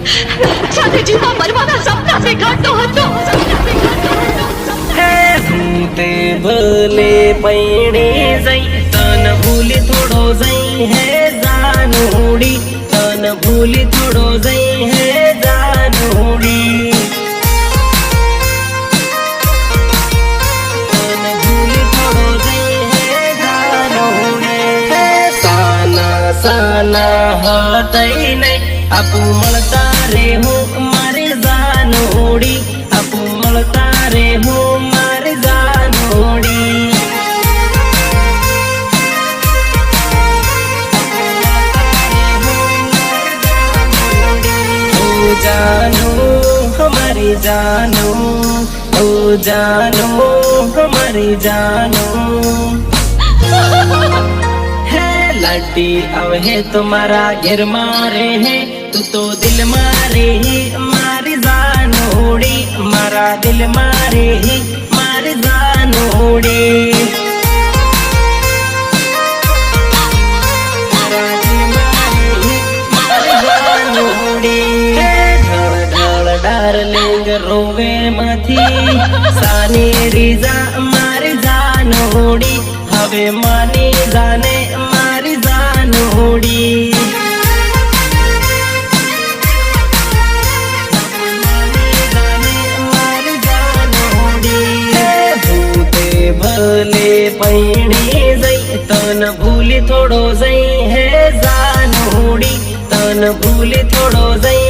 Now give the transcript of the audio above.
સાથે જીવવા મરવાના સપના દેખાડતો હતો તે ભલે પૈણે જઈ તન ભૂલી થોડો જઈ હે જાનુડી તન ભૂલી થોડો જઈ હે જાનુડી તન ભૂલી થોડો જઈ હે જાનુડી સાના સાના હતઈ નહીં આપું મળતા રે હું મારી જાનુડી આપું મળતા રે હું મારી જાનુડી जानू हमारी जानू ओ जानू हमारी जानू है लाडी अब है तुम्हारा घर मारे है तू तो दिल मारे ही मारी जानूड़ी मारा दिल मारे ही मारी जानूड़ी डार्लिंग रोवे मथी सानी રીજા મારી જાનુડી હવે માની જાને મારી જાનુડી ભૂતે ભલે પૈણી જઈ તન ભૂલી થોડો જઈ હે જાનુડી તન ભૂલી થોડો જઈ